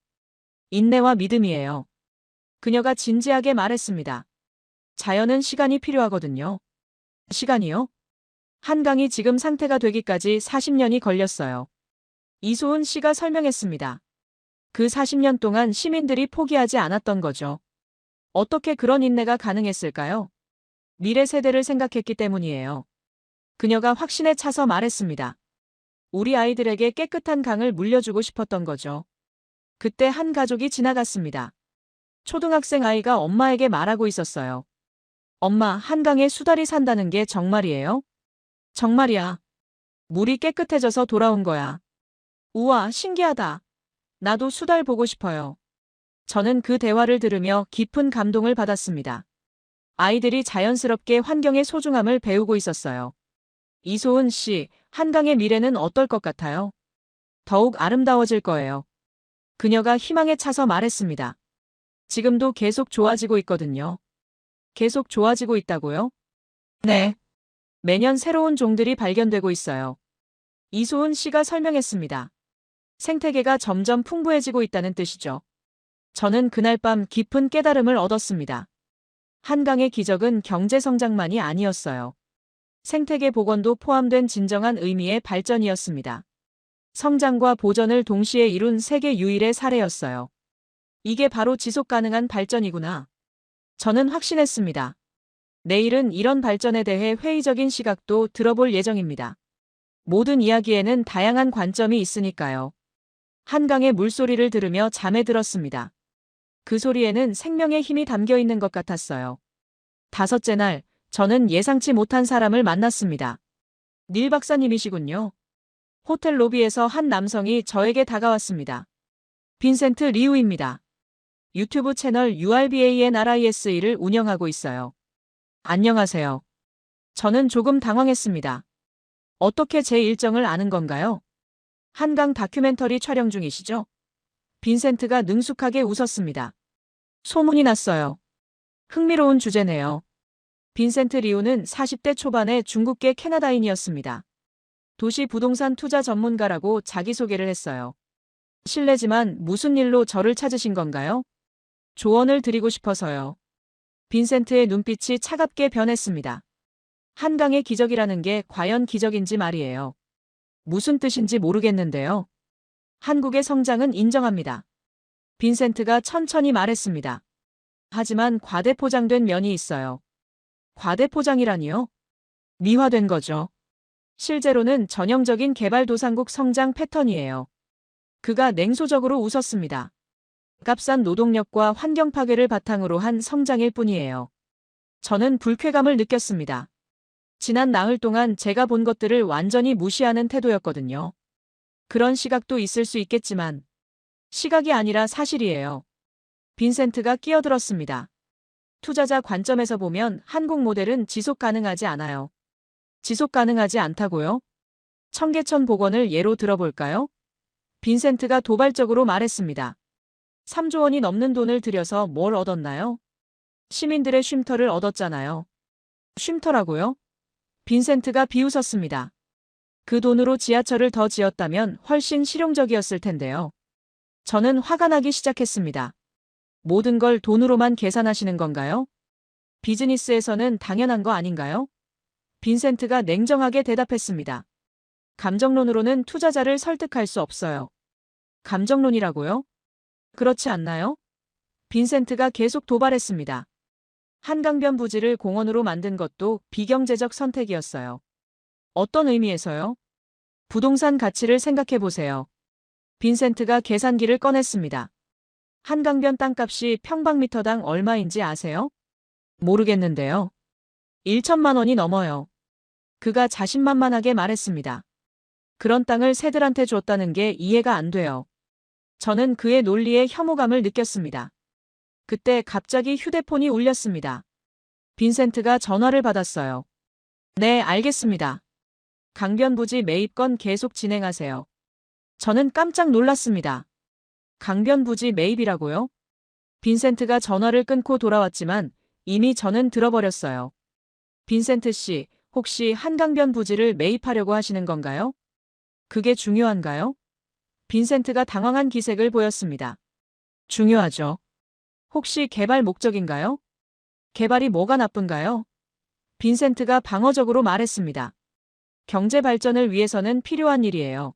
인내와 믿음이에요. 그녀가 진지하게 말했습니다. 자연은 시간이 필요하거든요. 시간이요? 한강이 지금 상태가 되기까지 40년이 걸렸어요. 이소은 씨가 설명했습니다. 그 40년 동안 시민들이 포기하지 않았던 거죠. 어떻게 그런 인내가 가능했을까요? 미래 세대를 생각했기 때문이에요. 그녀가 확신에 차서 말했습니다. 우리 아이들에게 깨끗한 강을 물려주고 싶었던 거죠. 그때 한 가족이 지나갔습니다. 초등학생 아이가 엄마에게 말하고 있었어요. 엄마, 한강에 수달이 산다는 게 정말이에요? 정말이야. 물이 깨끗해져서 돌아온 거야. 우와, 신기하다. 나도 수달 보고 싶어요. 저는 그 대화를 들으며 깊은 감동을 받았습니다. 아이들이 자연스럽게 환경의 소중함을 배우고 있었어요. 이소은 씨, 한강의 미래는 어떨 것 같아요? 더욱 아름다워질 거예요. 그녀가 희망에 차서 말했습니다. 지금도 계속 좋아지고 있거든요. 계속 좋아지고 있다고요? 네. 매년 새로운 종들이 발견되고 있어요. 이소은 씨가 설명했습니다. 생태계가 점점 풍부해지고 있다는 뜻이죠. 저는 그날 밤 깊은 깨달음을 얻었습니다. 한강의 기적은 경제 성장만이 아니었어요. 생태계 복원도 포함된 진정한 의미의 발전이었습니다. 성장과 보전을 동시에 이룬 세계 유일의 사례였어요. 이게 바로 지속 가능한 발전이구나. 저는 확신했습니다. 내일은 이런 발전에 대해 회의적인 시각도 들어볼 예정입니다. 모든 이야기에는 다양한 관점이 있으니까요. 한강의 물소리를 들으며 잠에 들었습니다. 그 소리에는 생명의 힘이 담겨 있는 것 같았어요. 다섯째 날, 저는 예상치 못한 사람을 만났습니다. 닐 박사님이시군요. 호텔 로비에서 한 남성이 저에게 다가왔습니다. 빈센트 리우입니다. 유튜브 채널 URBANRISE를 운영하고 있어요. 안녕하세요. 저는 조금 당황했습니다. 어떻게 제 일정을 아는 건가요? 한강 다큐멘터리 촬영 중이시죠? 빈센트가 능숙하게 웃었습니다. 소문이 났어요. 흥미로운 주제네요. 빈센트 리우는 40대 초반의 중국계 캐나다인이었습니다. 도시 부동산 투자 전문가라고 자기소개를 했어요. 실례지만 무슨 일로 저를 찾으신 건가요? 조언을 드리고 싶어서요. 빈센트의 눈빛이 차갑게 변했습니다. 한강의 기적이라는 게 과연 기적인지 말이에요. 무슨 뜻인지 모르겠는데요. 한국의 성장은 인정합니다. 빈센트가 천천히 말했습니다. 하지만 과대포장된 면이 있어요. 과대포장이라니요? 미화된 거죠. 실제로는 전형적인 개발도상국 성장 패턴이에요. 그가 냉소적으로 웃었습니다. 값싼 노동력과 환경 파괴를 바탕으로 한 성장일 뿐이에요. 저는 불쾌감을 느꼈습니다. 지난 나흘 동안 제가 본 것들을 완전히 무시하는 태도였거든요. 그런 시각도 있을 수 있겠지만 시각이 아니라 사실이에요. 빈센트가 끼어들었습니다. 투자자 관점에서 보면 한국 모델은 지속 가능하지 않아요. 지속 가능하지 않다고요? 청계천 복원을 예로 들어볼까요? 빈센트가 도발적으로 말했습니다. 3조 원이 넘는 돈을 들여서 뭘 얻었나요? 시민들의 쉼터를 얻었잖아요. 쉼터라고요? 빈센트가 비웃었습니다. 그 돈으로 지하철을 더 지었다면 훨씬 실용적이었을 텐데요. 저는 화가 나기 시작했습니다. 모든 걸 돈으로만 계산하시는 건가요? 비즈니스에서는 당연한 거 아닌가요? 빈센트가 냉정하게 대답했습니다. 감정론으로는 투자자를 설득할 수 없어요. 감정론이라고요? 그렇지 않나요? 빈센트가 계속 도발했습니다. 한강변 부지를 공원으로 만든 것도 비경제적 선택이었어요. 어떤 의미에서요? 부동산 가치를 생각해 보세요. 빈센트가 계산기를 꺼냈습니다. 한강변 땅값이 평방미터당 얼마인지 아세요? 모르겠는데요. 1천만 원이 넘어요. 그가 자신만만하게 말했습니다. 그런 땅을 새들한테 줬다는 게 이해가 안 돼요. 저는 그의 논리에 혐오감을 느꼈습니다. 그때 갑자기 휴대폰이 울렸습니다. 빈센트가 전화를 받았어요. 네, 알겠습니다. 강변부지 매입건 계속 진행하세요. 저는 깜짝 놀랐습니다. 강변부지 매입이라고요? 빈센트가 전화를 끊고 돌아왔지만 이미 저는 들어버렸어요. 빈센트 씨, 혹시 한강변 부지를 매입하려고 하시는 건가요? 그게 중요한가요? 빈센트가 당황한 기색을 보였습니다. 중요하죠. 혹시 개발 목적인가요? 개발이 뭐가 나쁜가요? 빈센트가 방어적으로 말했습니다. 경제 발전을 위해서는 필요한 일이에요.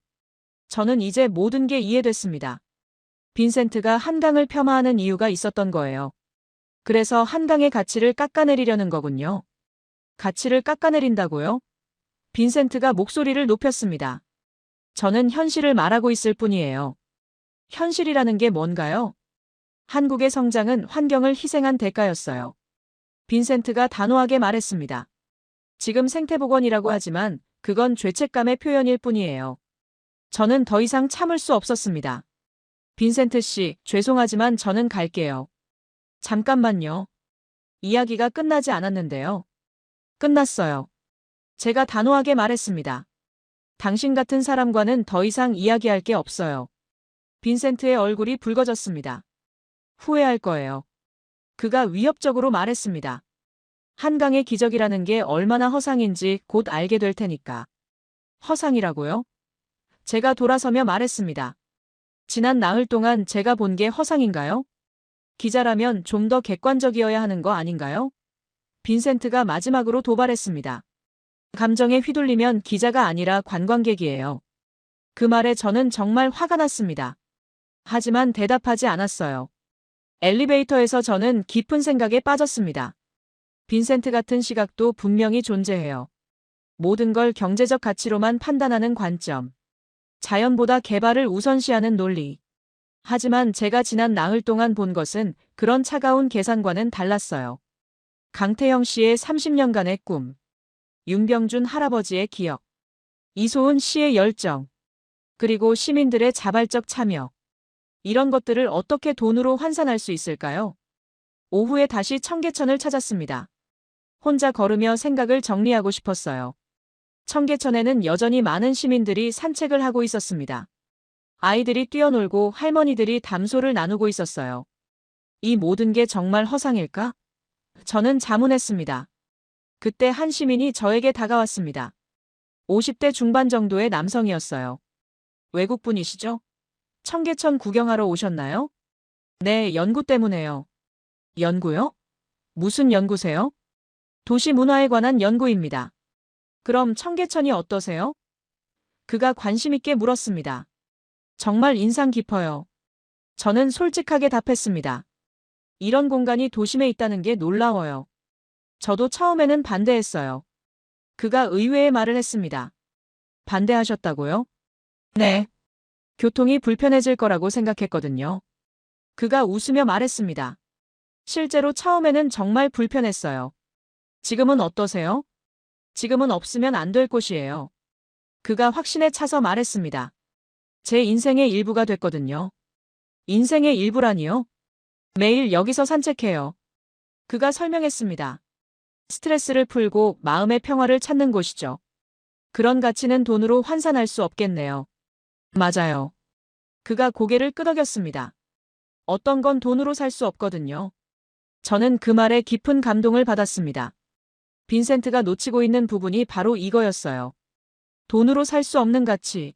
저는 이제 모든 게 이해됐습니다. 빈센트가 한강을 폄하하는 이유가 있었던 거예요. 그래서 한강의 가치를 깎아내리려는 거군요. 가치를 깎아내린다고요? 빈센트가 목소리를 높였습니다. 저는 현실을 말하고 있을 뿐이에요. 현실이라는 게 뭔가요? 한국의 성장은 환경을 희생한 대가였어요. 빈센트가 단호하게 말했습니다. 지금 생태복원이라고 하지만 그건 죄책감의 표현일 뿐이에요. 저는 더 이상 참을 수 없었습니다. 빈센트 씨, 죄송하지만 저는 갈게요. 잠깐만요. 이야기가 끝나지 않았는데요. 끝났어요. 제가 단호하게 말했습니다. 당신 같은 사람과는 더 이상 이야기할 게 없어요. 빈센트의 얼굴이 붉어졌습니다. 후회할 거예요. 그가 위협적으로 말했습니다. 한강의 기적이라는 게 얼마나 허상인지 곧 알게 될 테니까. 허상이라고요? 제가 돌아서며 말했습니다. 지난 나흘 동안 제가 본 게 허상인가요? 기자라면 좀 더 객관적이어야 하는 거 아닌가요? 빈센트가 마지막으로 도발했습니다. 감정에 휘둘리면 기자가 아니라 관광객이에요. 그 말에 저는 정말 화가 났습니다. 하지만 대답하지 않았어요. 엘리베이터에서 저는 깊은 생각에 빠졌습니다. 빈센트 같은 시각도 분명히 존재해요. 모든 걸 경제적 가치로만 판단하는 관점. 자연보다 개발을 우선시하는 논리. 하지만 제가 지난 나흘 동안 본 것은 그런 차가운 계산과는 달랐어요. 강태형 씨의 30년간의 꿈. 윤병준 할아버지의 기억. 이소은 씨의 열정. 그리고 시민들의 자발적 참여. 이런 것들을 어떻게 돈으로 환산할 수 있을까요? 오후에 다시 청계천을 찾았습니다. 혼자 걸으며 생각을 정리하고 싶었어요. 청계천에는 여전히 많은 시민들이 산책을 하고 있었습니다. 아이들이 뛰어놀고 할머니들이 담소를 나누고 있었어요. 이 모든 게 정말 허상일까? 저는 자문했습니다. 그때 한 시민이 저에게 다가왔습니다. 50대 중반 정도의 남성이었어요. 외국분이시죠? 청계천 구경하러 오셨나요? 네, 연구 때문에요. 연구요? 무슨 연구세요? 도시 문화에 관한 연구입니다. 그럼 청계천이 어떠세요? 그가 관심 있게 물었습니다. 정말 인상 깊어요. 저는 솔직하게 답했습니다. 이런 공간이 도심에 있다는 게 놀라워요. 저도 처음에는 반대했어요. 그가 의외의 말을 했습니다. 반대하셨다고요? 네. 교통이 불편해질 거라고 생각했거든요. 그가 웃으며 말했습니다. 실제로 처음에는 정말 불편했어요. 지금은 어떠세요? 지금은 없으면 안 될 곳이에요. 그가 확신에 차서 말했습니다. 제 인생의 일부가 됐거든요. 인생의 일부라니요? 매일 여기서 산책해요. 그가 설명했습니다. 스트레스를 풀고 마음의 평화를 찾는 곳이죠. 그런 가치는 돈으로 환산할 수 없겠네요. 맞아요. 그가 고개를 끄덕였습니다. 어떤 건 돈으로 살 수 없거든요. 저는 그 말에 깊은 감동을 받았습니다. 빈센트가 놓치고 있는 부분이 바로 이거였어요. 돈으로 살 수 없는 가치.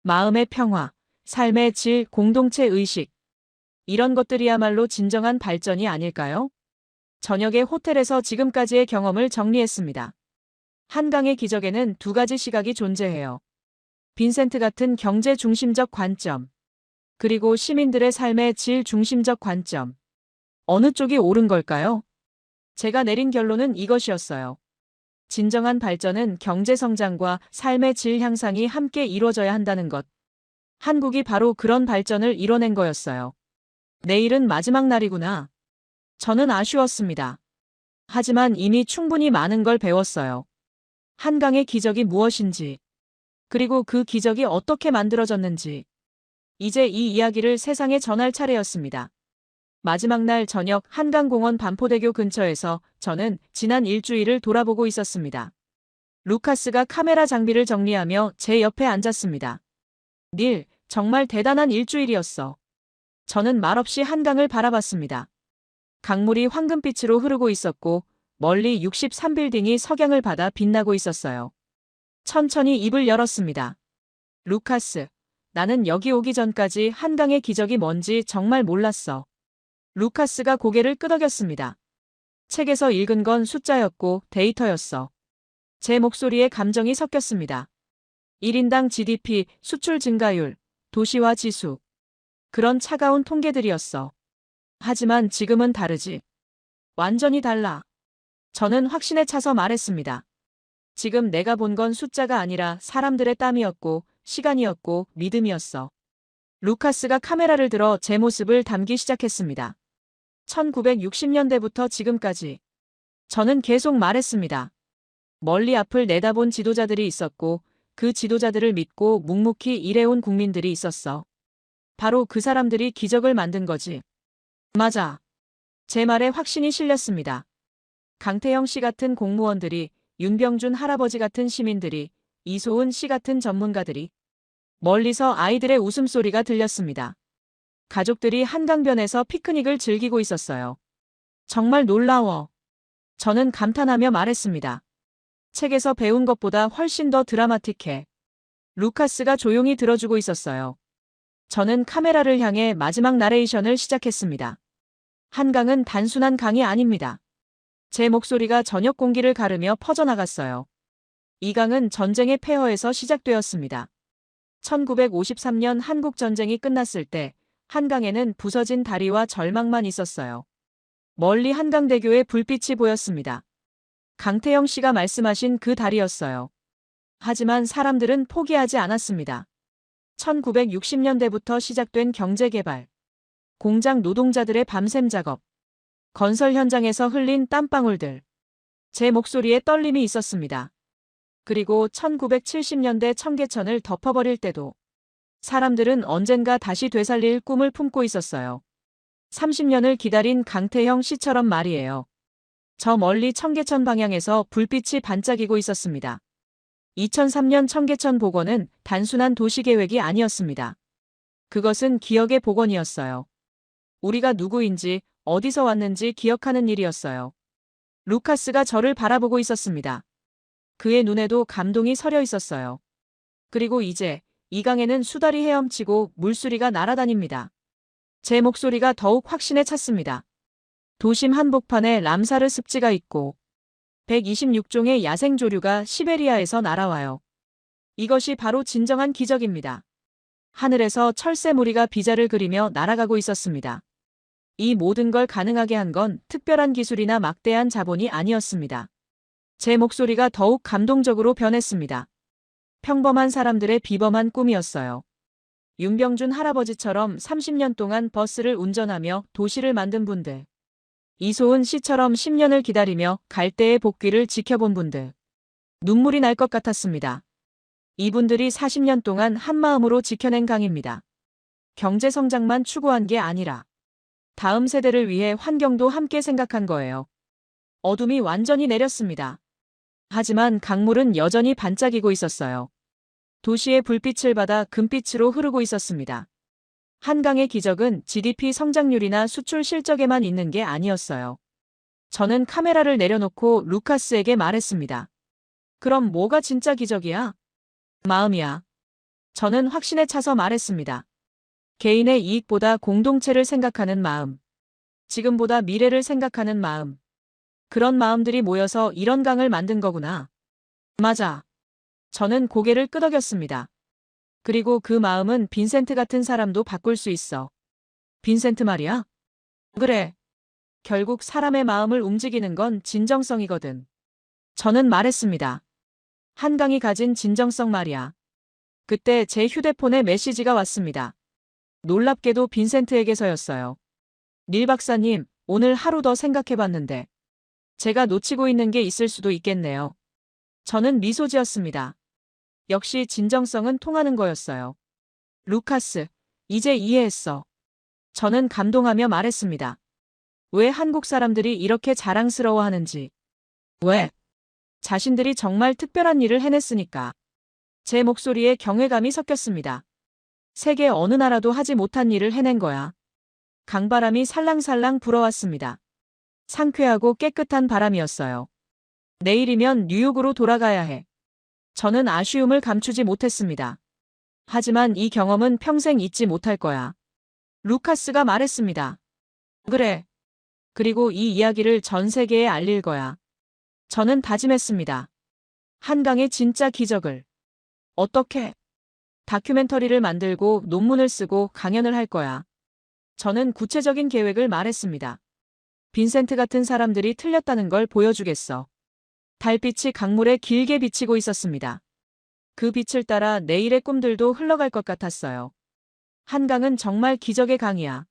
마음의 평화, 삶의 질, 공동체 의식. 이런 것들이야말로 진정한 발전이 아닐까요? 저녁에 호텔에서 지금까지의 경험을 정리했습니다. 한강의 기적에는 두 가지 시각이 존재해요. 빈센트 같은 경제 중심적 관점. 그리고 시민들의 삶의 질 중심적 관점. 어느 쪽이 옳은 걸까요? 제가 내린 결론은 이것이었어요. 진정한 발전은 경제 성장과 삶의 질 향상이 함께 이루어져야 한다는 것. 한국이 바로 그런 발전을 이뤄낸 거였어요. 내일은 마지막 날이구나. 저는 아쉬웠습니다. 하지만 이미 충분히 많은 걸 배웠어요. 한강의 기적이 무엇인지, 그리고 그 기적이 어떻게 만들어졌는지. 이제 이 이야기를 세상에 전할 차례였습니다. 마지막 날 저녁 한강공원 반포대교 근처에서 저는 지난 일주일을 돌아보고 있었습니다. 루카스가 카메라 장비를 정리하며 제 옆에 앉았습니다. 닐, 정말 대단한 일주일이었어. 저는 말없이 한강을 바라봤습니다. 강물이 황금빛으로 흐르고 있었고 멀리 63빌딩이 석양을 받아 빛나고 있었어요. 천천히 입을 열었습니다. 루카스, 나는 여기 오기 전까지 한강의 기적이 뭔지 정말 몰랐어. 루카스가 고개를 끄덕였습니다. 책에서 읽은 건 숫자였고 데이터였어. 제 목소리에 감정이 섞였습니다. 1인당 GDP, 수출 증가율, 도시화 지수. 그런 차가운 통계들이었어. 하지만 지금은 다르지. 완전히 달라. 저는 확신에 차서 말했습니다. 지금 내가 본 건 숫자가 아니라 사람들의 땀이었고 시간이었고 믿음이었어. 루카스가 카메라를 들어 제 모습을 담기 시작했습니다. 1960년대부터 지금까지. 저는 계속 말했습니다. 멀리 앞을 내다본 지도자들이 있었고 그 지도자들을 믿고 묵묵히 일해온 국민들이 있었어. 바로 그 사람들이 기적을 만든 거지. 맞아. 제 말에 확신이 실렸습니다. 강태형 씨 같은 공무원들이, 윤병준 할아버지 같은 시민들이, 이소은 씨 같은 전문가들이. 멀리서 아이들의 웃음소리가 들렸습니다. 가족들이 한강변에서 피크닉을 즐기고 있었어요. 정말 놀라워. 저는 감탄하며 말했습니다. 책에서 배운 것보다 훨씬 더 드라마틱해. 루카스가 조용히 들어주고 있었어요. 저는 카메라를 향해 마지막 나레이션을 시작했습니다. 한강은 단순한 강이 아닙니다. 제 목소리가 저녁 공기를 가르며 퍼져나갔어요. 이 강은 전쟁의 폐허에서 시작되었습니다. 1953년 한국전쟁이 끝났을 때 한강에는 부서진 다리와 절망만 있었어요. 멀리 한강대교에 불빛이 보였습니다. 강태영 씨가 말씀하신 그 다리였어요. 하지만 사람들은 포기하지 않았습니다. 1960년대부터 시작된 경제개발, 공장 노동자들의 밤샘 작업, 건설 현장에서 흘린 땀방울들. 제 목소리에 떨림이 있었습니다. 그리고 1970년대 청계천을 덮어버릴 때도 사람들은 언젠가 다시 되살릴 꿈을 품고 있었어요. 30년을 기다린 강태형 씨처럼 말이에요. 저 멀리 청계천 방향에서 불빛이 반짝이고 있었습니다. 2003년 청계천 복원은 단순한 도시계획이 아니었습니다. 그것은 기억의 복원이었어요. 우리가 누구인지, 어디서 왔는지 기억하는 일이었어요. 루카스가 저를 바라보고 있었습니다. 그의 눈에도 감동이 서려 있었어요. 그리고 이제 이 강에는 수달이 헤엄치고 물수리가 날아다닙니다. 제 목소리가 더욱 확신에 찼습니다. 도심 한복판에 람사르 습지가 있고 126종의 야생조류가 시베리아에서 날아와요. 이것이 바로 진정한 기적입니다. 하늘에서 철새무리가 비자를 그리며 날아가고 있었습니다. 이 모든 걸 가능하게 한 건 특별한 기술이나 막대한 자본이 아니었습니다. 제 목소리가 더욱 감동적으로 변했습니다. 평범한 사람들의 비범한 꿈이었어요. 윤병준 할아버지처럼 30년 동안 버스를 운전하며 도시를 만든 분들. 이소은 씨처럼 10년을 기다리며 갈대의 복귀를 지켜본 분들. 눈물이 날 것 같았습니다. 이분들이 40년 동안 한마음으로 지켜낸 강입니다. 경제 성장만 추구한 게 아니라 다음 세대를 위해 환경도 함께 생각한 거예요. 어둠이 완전히 내렸습니다. 하지만 강물은 여전히 반짝이고 있었어요. 도시의 불빛을 받아 금빛으로 흐르고 있었습니다. 한강의 기적은 GDP 성장률이나 수출 실적에만 있는 게 아니었어요. 저는 카메라를 내려놓고 루카스에게 말했습니다. 그럼 뭐가 진짜 기적이야? 마음이야. 저는 확신에 차서 말했습니다. 개인의 이익보다 공동체를 생각하는 마음. 지금보다 미래를 생각하는 마음. 그런 마음들이 모여서 이런 강을 만든 거구나. 맞아. 저는 고개를 끄덕였습니다. 그리고 그 마음은 빈센트 같은 사람도 바꿀 수 있어. 빈센트 말이야? 그래. 결국 사람의 마음을 움직이는 건 진정성이거든. 저는 말했습니다. 한강이 가진 진정성 말이야. 그때 제 휴대폰에 메시지가 왔습니다. 놀랍게도 빈센트에게서였어요. 닐 박사님, 오늘 하루 더 생각해봤는데 제가 놓치고 있는 게 있을 수도 있겠네요. 저는 미소 지었습니다. 역시 진정성은 통하는 거였어요. 루카스, 이제 이해했어. 저는 감동하며 말했습니다. 왜 한국 사람들이 이렇게 자랑스러워하는지. 왜? 자신들이 정말 특별한 일을 해냈으니까. 제 목소리에 경외감이 섞였습니다. 세계 어느 나라도 하지 못한 일을 해낸 거야. 강바람이 살랑살랑 불어왔습니다. 상쾌하고 깨끗한 바람이었어요. 내일이면 뉴욕으로 돌아가야 해. 저는 아쉬움을 감추지 못했습니다. 하지만 이 경험은 평생 잊지 못할 거야. 루카스가 말했습니다. 그래. 그리고 이 이야기를 전 세계에 알릴 거야. 저는 다짐했습니다. 한강의 진짜 기적을. 어떻게? 다큐멘터리를 만들고 논문을 쓰고 강연을 할 거야. 저는 구체적인 계획을 말했습니다. 빈센트 같은 사람들이 틀렸다는 걸 보여주겠어. 달빛이 강물에 길게 비치고 있었습니다. 그 빛을 따라 내일의 꿈들도 흘러갈 것 같았어요. 한강은 정말 기적의 강이야.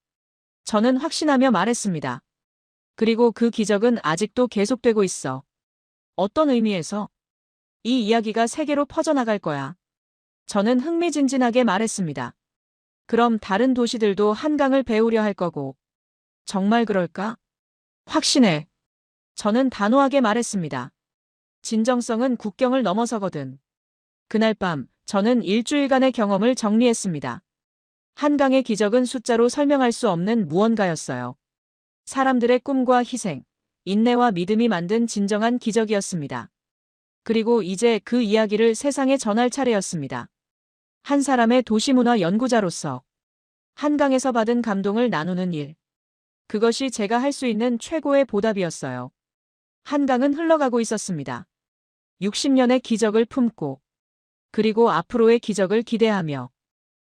저는 확신하며 말했습니다. 그리고 그 기적은 아직도 계속되고 있어. 어떤 의미에서? 이 이야기가 세계로 퍼져나갈 거야. 저는 흥미진진하게 말했습니다. 그럼 다른 도시들도 한강을 배우려 할 거고. 정말 그럴까? 확신해. 저는 단호하게 말했습니다. 진정성은 국경을 넘어서거든. 그날 밤, 저는 일주일간의 경험을 정리했습니다. 한강의 기적은 숫자로 설명할 수 없는 무언가였어요. 사람들의 꿈과 희생, 인내와 믿음이 만든 진정한 기적이었습니다. 그리고 이제 그 이야기를 세상에 전할 차례였습니다. 한 사람의 도시문화 연구자로서 한강에서 받은 감동을 나누는 일. 그것이 제가 할 수 있는 최고의 보답이었어요. 한강은 흘러가고 있었습니다. 60년의 기적을 품고, 그리고 앞으로의 기적을 기대하며.